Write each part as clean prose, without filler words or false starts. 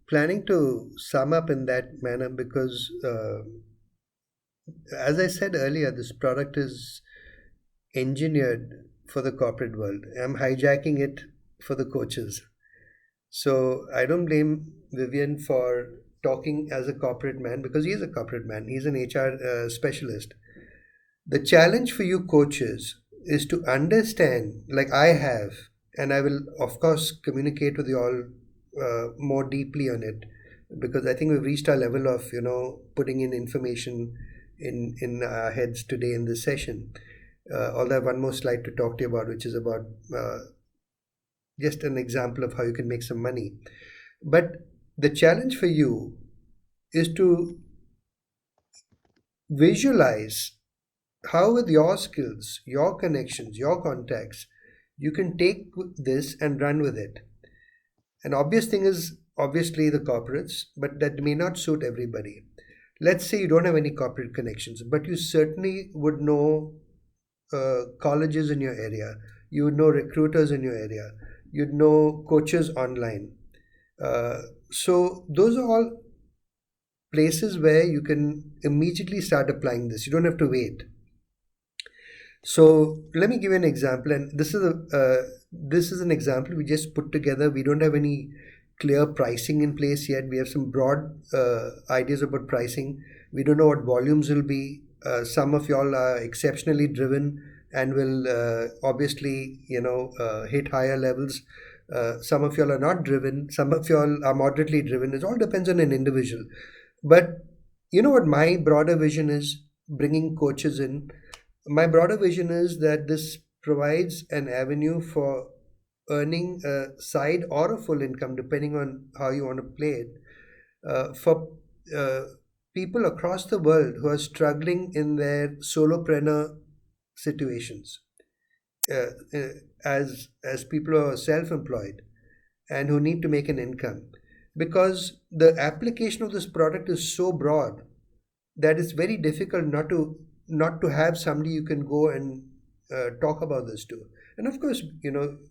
planning to sum up in that manner because, as I said earlier, this product is engineered for the corporate world. I'm hijacking it for the coaches. So I don't blame Vivian for talking as a corporate man because he is a corporate man. He's an HR specialist. The challenge for you coaches is to understand, like I have, and I will, of course, communicate with you all more deeply on it because I think we've reached our level of, putting in information in our heads today in this session. Although I have one more slide to talk to you about, which is about just an example of how you can make some money. But the challenge for you is to visualize how, with your skills, your connections, your contacts, you can take this and run with it. An obvious thing is obviously the corporates, but that may not suit everybody. Let's say you don't have any corporate connections, but you certainly would know colleges in your area, you would know recruiters in your area, you'd know coaches online. So those are all places where you can immediately start applying this. You don't have to wait. So let me give you an example, and this is an example we just put together. We don't have any clear pricing in place yet. We have some broad ideas about pricing. We don't know what volumes will be. Some of y'all are exceptionally driven and will obviously hit higher levels. Some of y'all are not driven. Some of y'all are moderately driven. It all depends on an individual. But you know what my broader vision is, bringing coaches in. My broader vision is that this provides an avenue for earning a side or a full income, depending on how you want to play it, for people across the world who are struggling in their solopreneur situations, uh, uh, as people who are self-employed and who need to make an income, because the application of this product is so broad that it's very difficult not to have somebody you can go and talk about this to. And of course,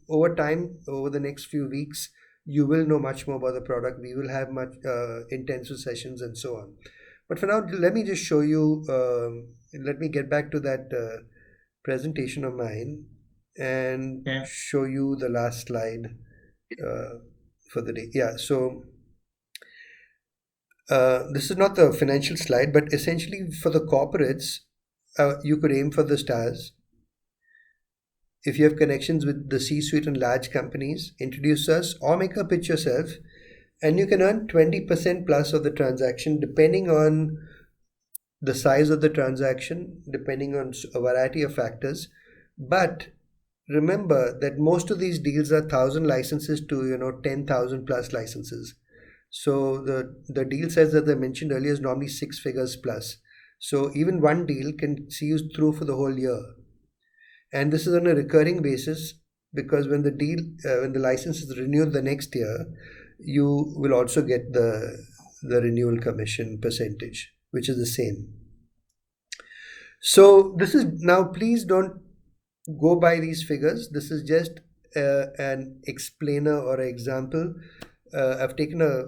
over time, over the next few weeks, you will know much more about the product. We will have much intensive sessions and so on. But for now, let me just show you. Let me get back to that presentation of mine and Okay. show you the last slide uh, for the day. Yeah. So this is not the financial slide, but essentially for the corporates, you could aim for the stars. If you have connections with the C-suite and large companies, introduce us or make a pitch yourself, and you can earn 20% plus of the transaction, depending on the size of the transaction, depending on a variety of factors. But remember that most of these deals are 1,000 licenses to 10,000 plus licenses. So the deal size that I mentioned earlier is normally six figures plus. So even one deal can see you through for the whole year, and this is on a recurring basis because when the license is renewed the next year, you will also get the renewal commission percentage, which is the same. So this is now, please don't go by these figures. This is just an explainer or an example. I've taken a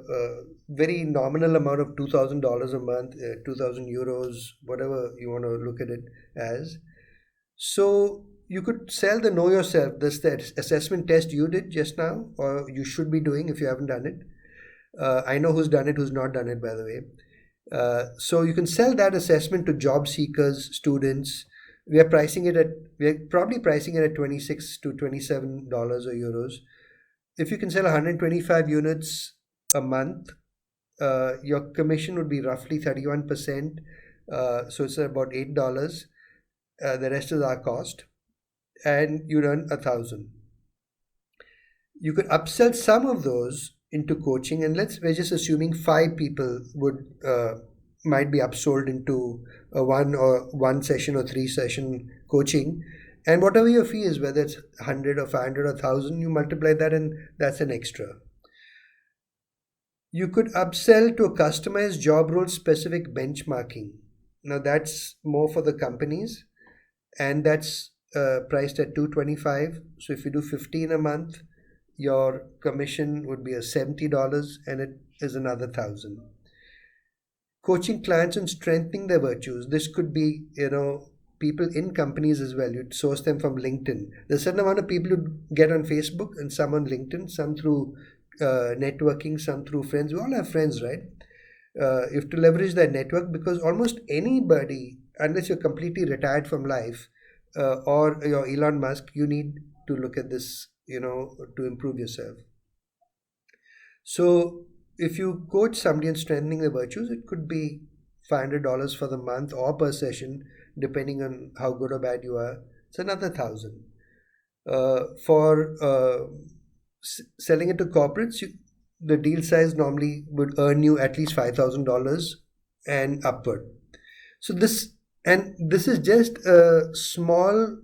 very nominal amount of $2,000 a month, 2,000 euros, whatever you want to look at it as. So you could sell the know yourself. This the assessment test you did just now, or you should be doing if you haven't done it. I know who's done it, who's not done it, by the way. So you can sell that assessment to job seekers, students. We are probably pricing it at 26 to $27 or euros. If you can sell 125 units a month, your commission would be roughly 31%. So it's about $8. The rest is our cost, and you earn 1,000. You could upsell some of those into coaching, and we're just assuming five people would might be upsold into a one session or three session coaching, and whatever your fee is, whether it's 100 or 500 or 1,000, you multiply that, and that's an extra. You could upsell to a customized job role specific benchmarking. Now that's more for the companies, and that's priced at 225. So if you do 15 a month, your commission would be a $70 and it is another 1,000. Coaching clients on strengthening their virtues. This could be, people in companies as well. You'd source them from LinkedIn. There's a certain amount of people who get on Facebook and some on LinkedIn, some through networking, some through friends. We all have friends, right? You have to leverage that network, because almost anybody, unless you're completely retired from life or you're Elon Musk, you need to look at this, to improve yourself. So if you coach somebody in strengthening their virtues, it could be $500 for the month or per session, depending on how good or bad you are. It's another 1,000. For selling it to corporates, the deal size normally would earn you at least $5,000 and upward. So this is just a small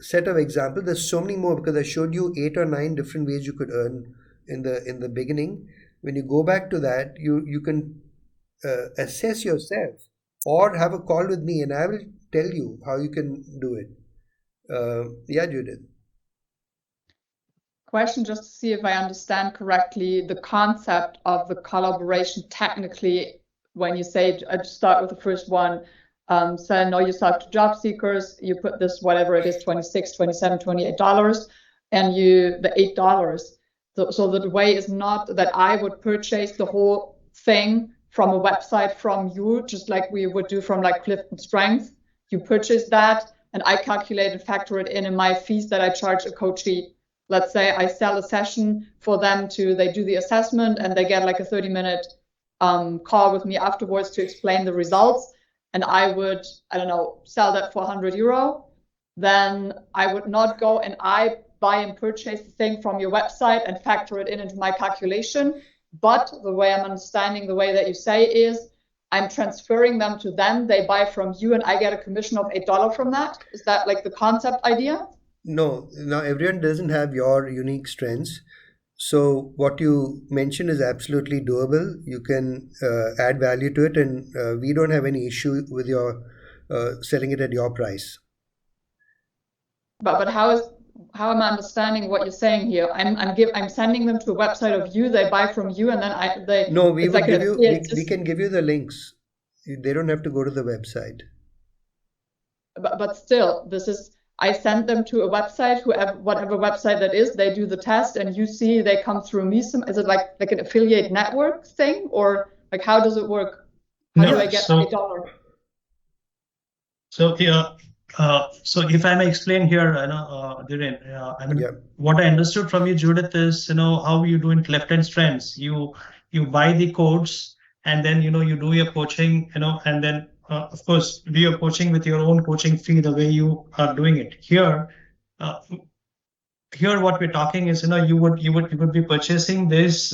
set of examples. There's so many more, because I showed you 8 or 9 different ways you could earn in the beginning. When you go back to that, you can assess yourself or have a call with me, and I will tell you how you can do it. Yeah, Judith. Question, just to see if I understand correctly the concept of the collaboration technically. When you say, I start with the first one, sell know yourself to job seekers, you put this, whatever it is, $26, $27, $28, and the $8. So the way is not that I would purchase the whole thing from a website from you, just like we would do from like Clifton Strength. You purchase that, and I calculate and factor it in my fees that I charge a coachee. Let's say I sell a session for them they do the assessment, and they get like a 30-minute call with me afterwards to explain the results. And I would, I don't know, sell that for €100. Then I would not go and I buy and purchase the thing from your website and factor it into my calculation. But the way I'm understanding the way that you say is, I'm transferring them to them, they buy from you, and I get a commission of $8 from that. Is that like the concept idea? No, now everyone doesn't have your unique strengths. So what you mentioned is absolutely doable. You can add value to it, and we don't have any issue with your selling it at your price. But how am I understanding what you're saying here? I'm sending them to a website of you. They buy from you, and then we can give you the links. They don't have to go to the website. But still, this is. I send them to a website, whatever website that is, they do the test, and you see they come through me. Is it like an affiliate network thing, or like how does it work? How do I get $8? So so if I may explain here, Dhiren, what I understood from you, Judith, is how you do in Clifton Strengths. You buy the codes, and then you do your coaching, and then of course do your coaching with your own coaching fee, the way you are doing it here. Here what we're talking is you would be purchasing these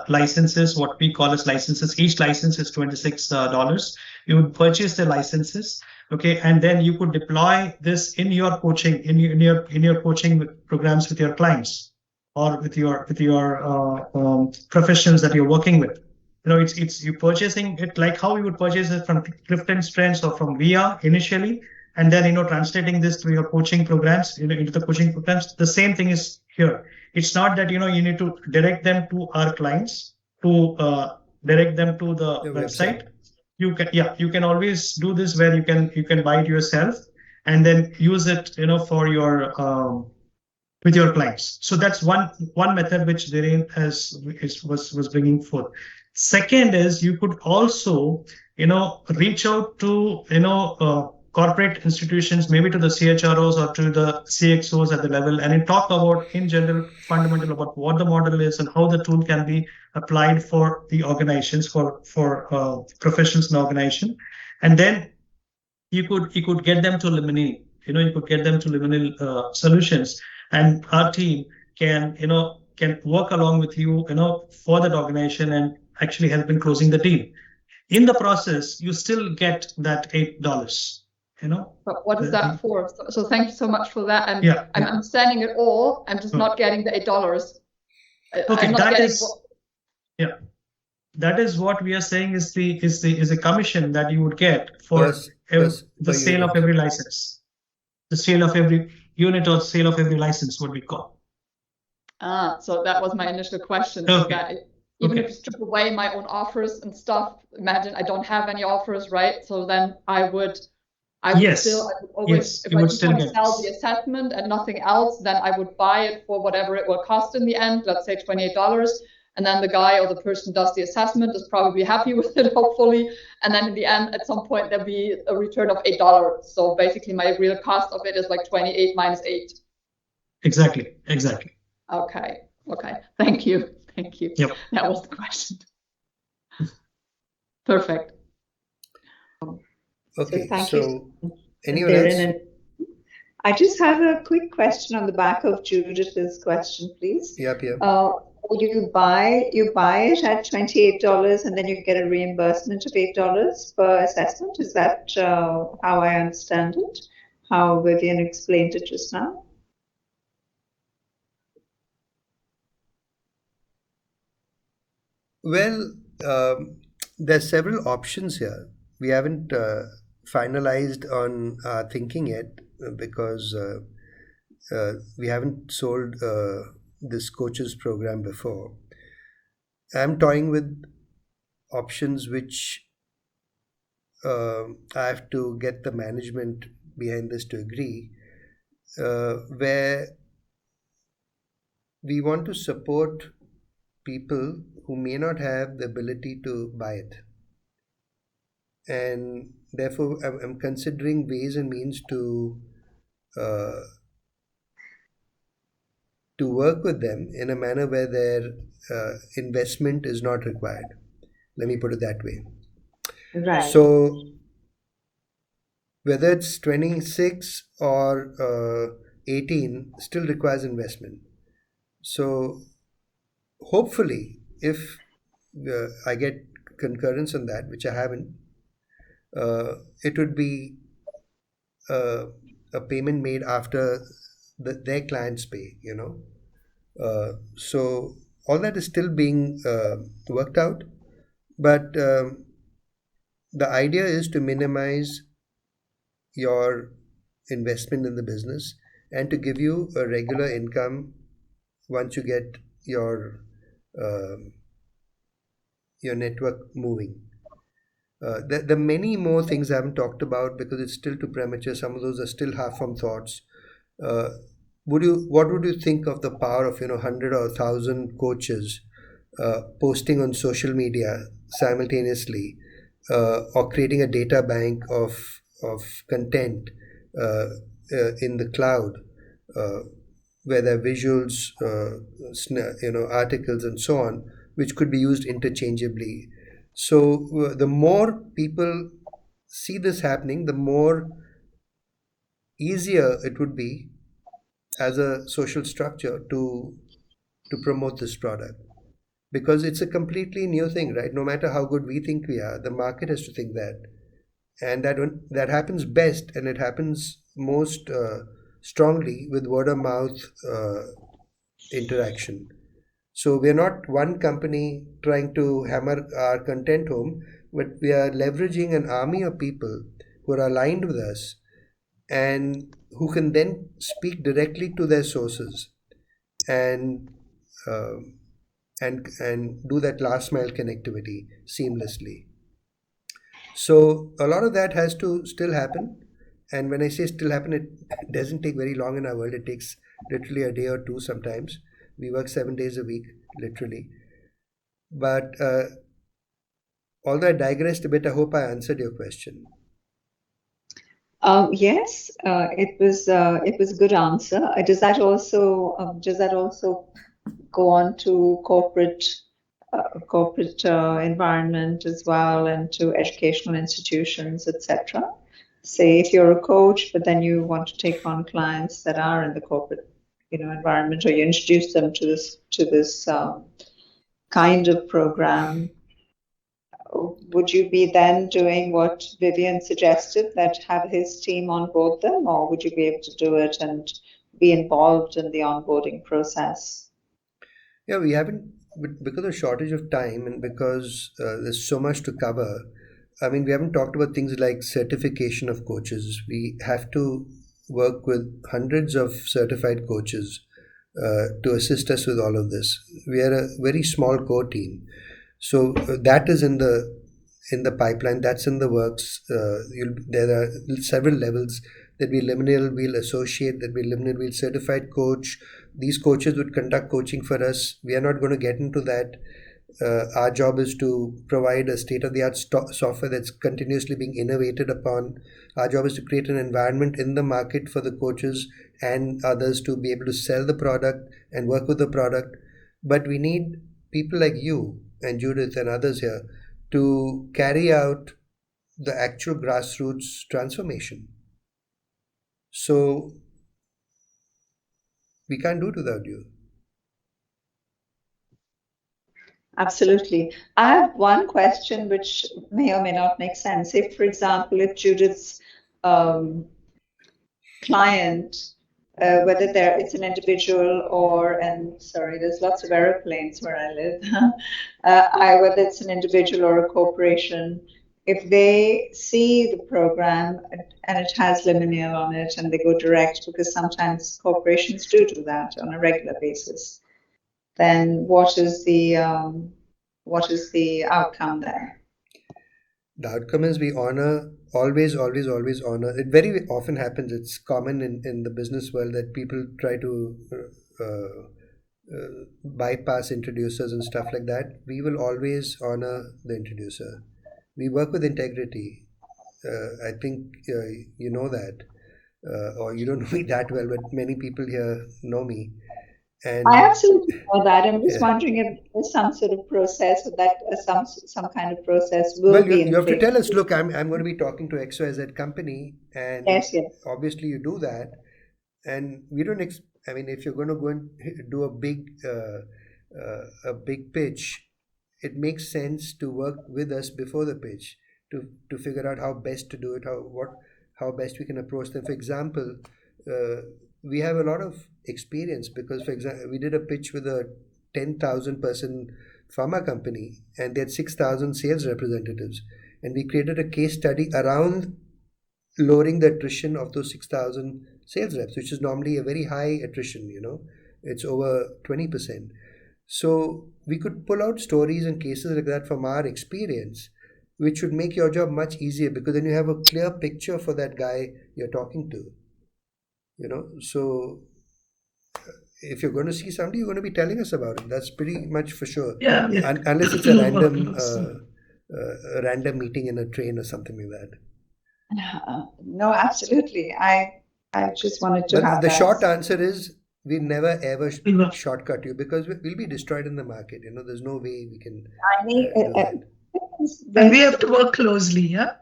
licenses, what we call as licenses. Each license is $26. You would purchase the licenses, okay, and then you could deploy this in your coaching, in your coaching programs with your clients or with your professionals that you're working with. It's you purchasing it like how you would purchase it from Clifton Strengths or from VIA initially, and then translating this to your coaching programs, into the coaching programs. The same thing is here. It's not that you need to direct them to our clients, to direct them to the website. You can always do this where you can buy it yourself and then use it for your with your clients. So that's one method which Dhiren was bringing forth. Second is you could also reach out to corporate institutions, maybe to the CHROs or to the CXOs at the level, and talk about in general fundamental about what the model is and how the tool can be applied for the organizations, for professionals in the organization. And then you could get them to liminal, you could get them to liminal solutions, and our team can work along with you, for that organization and actually help in closing the deal. In the process, you still get that $8. But what is that for? So thank you so much for that. And I'm understanding it all. I'm just not getting the $8. Okay, that is what we are saying is a commission that you would get for the sale of every license. The sale of every unit or sale of every license, what we call. So that was my initial question. So Okay. that even Okay. if you strip away my own offers and stuff, imagine I don't have any offers, right? So then I would Yes. still, I would always, Yes, if you I would just still want to get sell this. the assessment and nothing else, then I would buy it for whatever it will cost in the end, let's say $28. And then the guy or the person who does the assessment is probably happy with it, hopefully. And then in the end, at some point, there'll be a return of $8. So basically, my real cost of it is like 28 minus 8. Exactly. Exactly. Okay. Okay. Thank you. Thank you. Yep. That was the question. Perfect. Okay, thank so you. anyone else? I just have a quick question on the back of Judith's question, please. Yep. Would you buy it at $28 and then you get a reimbursement of $8 per assessment? Is that how I understand it? How Vivian explained it just now? Well, there's several options here. We haven't finalized on our thinking yet because we haven't sold this coaches program before. I'm toying with options which I have to get the management behind this to agree, where we want to support people who may not have the ability to buy it. And therefore, I'm considering ways and means uh, to work with them in a manner where their investment is not required. Let me put it that way. Right. So, whether it's 26 or 18, still requires investment. So, hopefully, if I get concurrence on that, which I haven't, it would be a payment made after their clients pay, so all that is still being worked out, but the idea is to minimize your investment in the business and to give you a regular income once you get your network moving. There are many more things I haven't talked about because it's still too premature. Some of those are still half-formed thoughts. Uh, what would you think of the power of 100 or 1,000 coaches posting on social media simultaneously, or creating a data bank of content in the cloud, uh, where there are visuals, articles, and so on, which could be used interchangeably. So the more people see this happening, the more easier it would be as a social structure to promote this product, because it's a completely new thing, right? No matter how good we think we are, the market has to think that, and that happens best, and it happens most strongly with word of mouth interaction. So we're not one company trying to hammer our content home, but we are leveraging an army of people who are aligned with us and who can then speak directly to their sources and uh, and do that last mile connectivity seamlessly. So a lot of that has to still happen. And when I say still happen, it doesn't take very long in our world. It takes literally a day or two sometimes. We work 7 days a week, literally. But although I digressed a bit, I hope I answered your question. Yes, it was a good answer. Does that also go on to corporate environment as well, and to educational institutions, etc.? Say if you're a coach, but then you want to take on clients that are in the corporate, environment, or you introduce them to this kind of program. Would you be then doing what Vivian suggested, that have his team onboard them, or would you be able to do it and be involved in the onboarding process? Yeah, we haven't, because of shortage of time and because there's so much to cover. I mean, we haven't talked about things like certification of coaches. We have to work with hundreds of certified coaches to assist us with all of this. We are a very small core team, so that is in the pipeline. That's in the works. There are several levels. That we liminal, we'll associate, that we liminal, we'll certified coach. These coaches would conduct coaching for us. We are not going to get into that. Our job is to provide a state-of-the-art software that's continuously being innovated upon. Our job is to create an environment in the market for the coaches and others to be able to sell the product and work with the product. But we need people like you and Judith and others here to carry out the actual grassroots transformation. So we can't do it without you. Absolutely. I have one question which may or may not make sense. If, for example, if Judith's client, whether it's an individual or, and sorry, there's lots of airplanes where I live, whether it's an individual or a corporation, if they see the program and it has liminal on it and they go direct, because sometimes corporations do that on a regular basis, then what is the outcome there? The outcome is we honor, always honor. It very often happens, it's common in the business world that people try to bypass introducers and stuff like that. We will always honor the introducer. We work with integrity. I think you know that. Or you don't know me that well, but many people here know me. And I absolutely know that. I'm just wondering if there's some sort of process or that some kind of process will be in you have place. to tell us, look, I'm going to be talking to XYZ company, and Yes. obviously you do that, and we don't. I mean, if you're going to go and do a big pitch, it makes sense to work with us before the pitch to figure out how best to do it, how best we can approach them. For example, we have a lot of experience because, for example, we did a pitch with a 10,000 person pharma company and they had 6,000 sales representatives, and we created a case study around lowering the attrition of those 6,000 sales reps, which is normally a very high attrition. It's over 20%. So we could pull out stories and cases like that from our experience, which would make your job much easier because then you have a clear picture for that guy you're talking to. So if you're going to see somebody, you're going to be telling us about it. That's pretty much for sure. Yeah. Unless it's a random meeting in a train or something like that. No, absolutely. I just wanted to But have the that. short answer is we never ever shortcut you because we'll be destroyed in the market. There's no way we can do that. And we have to work closely, yeah?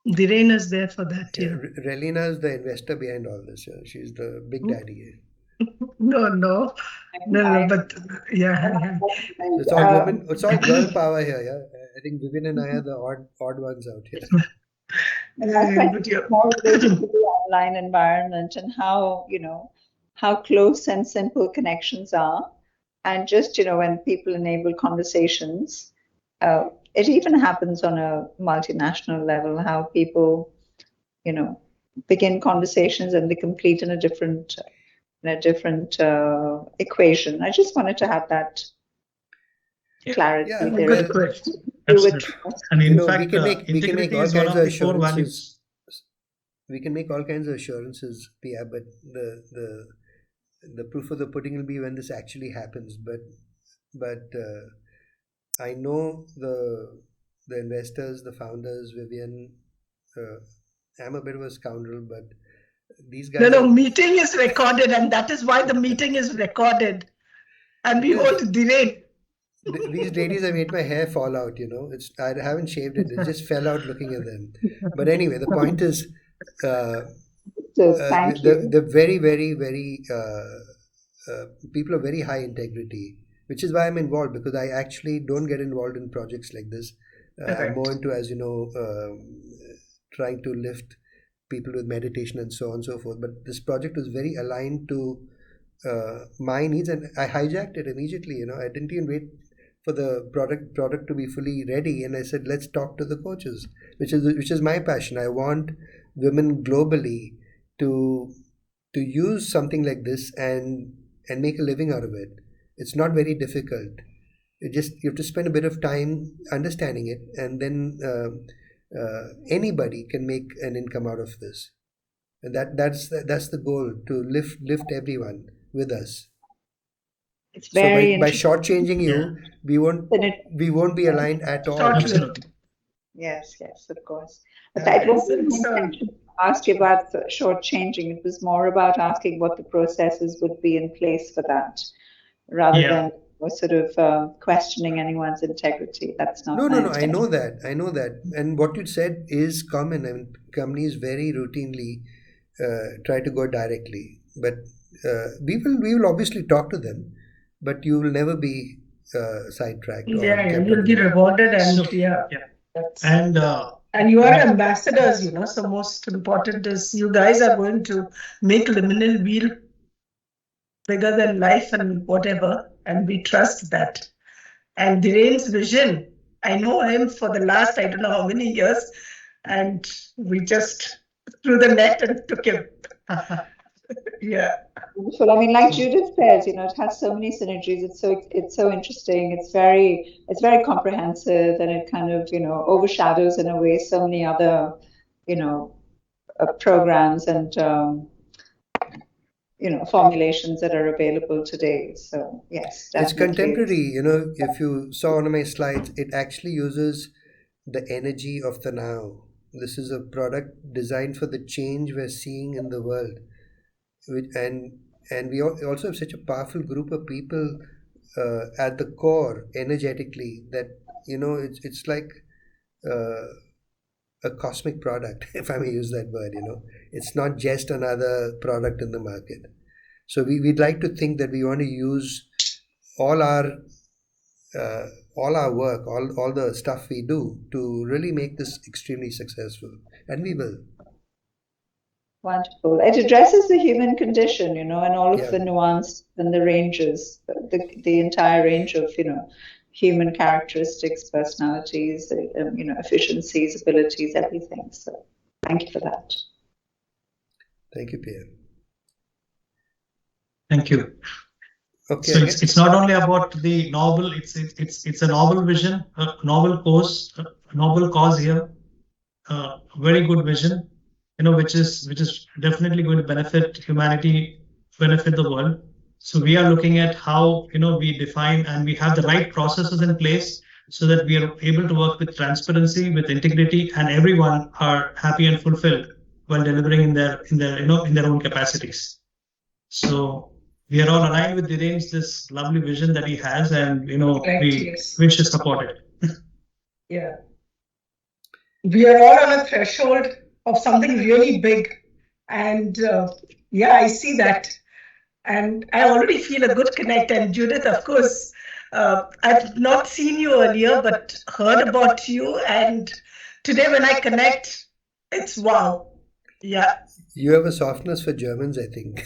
Dhiren is there for that, yeah. Relina is the investor behind all this. Yeah. She's the big daddy. No, but yeah. It's all women. It's all girl power here. Yeah, I think Vivian and I are the odd ones out here. And I think more related to the online environment and how close and simple connections are, and just when people enable conversations. It even happens on a multinational level, how people, begin conversations and they complete in a different equation. I just wanted to have that clarity. Yeah, Good question. And in fact, we can make all integrity is one kinds of of the core values. assurances. We can make all kinds of assurances, Pia, but the proof of the pudding will be when this actually happens. But I know the investors, the founders, Vivian. I'm a bit of a scoundrel, but these guys. No, meeting is recorded, and that is why the meeting is recorded. And we hold Dhiren. These ladies have made my hair fall out. I haven't shaved it. It just fell out looking at them. But anyway, the point is, they're very, very, very. People of very high integrity, which is why I'm involved, because I actually don't get involved in projects like this. I'm more into, as you know, trying to lift people with meditation and so on and so forth. But this project was very aligned to my needs, and I hijacked it immediately. I didn't even wait for the product to be fully ready, and I said, let's talk to the coaches, which is my passion. I want women globally to use something like this and make a living out of it. It's not very difficult. You have to spend a bit of time understanding it, and then anybody can make an income out of this. And that's the goal, to lift everyone with us. It's So very by interesting. shortchanging you, we won't be aligned at all. Absolutely. Yes, of course. Yeah. But it wasn't my So- intention to ask you about the shortchanging. It was more about asking what the processes would be in place for that, rather Yeah. than sort of questioning anyone's integrity. That's not No. my I intention. know that. And what you said is common. I mean, companies very routinely try to go directly, but we will obviously talk to them, but you will never be sidetracked or Yeah, kept you'll on be the loop. rewarded, and So, yeah. yeah. That's, And you are ambassadors, so most important is you guys are going to make liminal wheel bigger than life and whatever, and we trust that. And Dhirend's vision, I know him for the last, I don't know how many years, and we just threw the net and took him. Yeah. Wonderful. I mean, like Judith says, it has so many synergies. It's so interesting. It's very comprehensive, and it kind of overshadows in a way so many other programs and formulations that are available today. So yes, It's definitely. contemporary. If you saw on my slides, it actually uses the energy of the now. This is a product designed for the change we're seeing in the world. And we also have such a powerful group of people at the core energetically, that it's like a cosmic product, if I may use that word. It's not just another product in the market. So we'd like to think that we want to use all our work, all the stuff we do, to really make this extremely successful, and we will. Wonderful. It addresses the human condition, and all of Yeah. the nuance and the ranges, the entire range of, human characteristics, personalities, efficiencies, abilities, everything. So thank you for that. Thank you, Pierre. Thank you. Okay. So it's not only about the novel, it's a novel vision, a novel cause here, very good vision, which is definitely going to benefit humanity, benefit the world. So we are looking at how we define and we have the right processes in place so that we are able to work with transparency, with integrity, and everyone are happy and fulfilled while delivering in their own capacities. So we are all aligned with Dhirend's this lovely vision that he has, and we should support it. Yeah. We are all on a threshold of something really big. And yeah, I see that. And I already feel a good connect. And Judith, of course, I've not seen you earlier, but heard about you. And today when I connect, it's wow. Yeah. You have a softness for Germans, I think.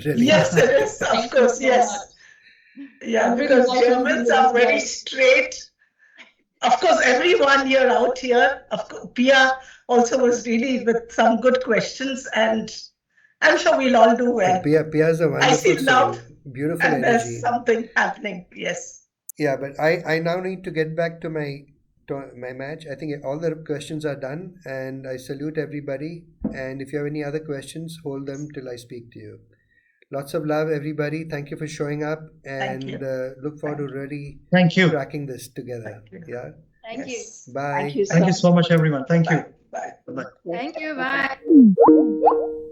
Really. Yes, it is. Of course, yes. Yeah, because Germans are very straight. Of course, everyone here out here, of course, Pia also was really with some good questions, and I'm sure we'll all do well. Pia's a I wonderful see love, soul, beautiful and energy. there's something happening. Yes. Yeah, but I now need to get back to my match. I think all the questions are done, and I salute everybody. And if you have any other questions, hold them till I speak to you. Lots of love, everybody. Thank you for showing up, and look forward to really cracking this together. Yeah. Thank you. Bye. Thank you Thank you so much, everyone. Thank you. Bye. Bye. Thank you. Bye.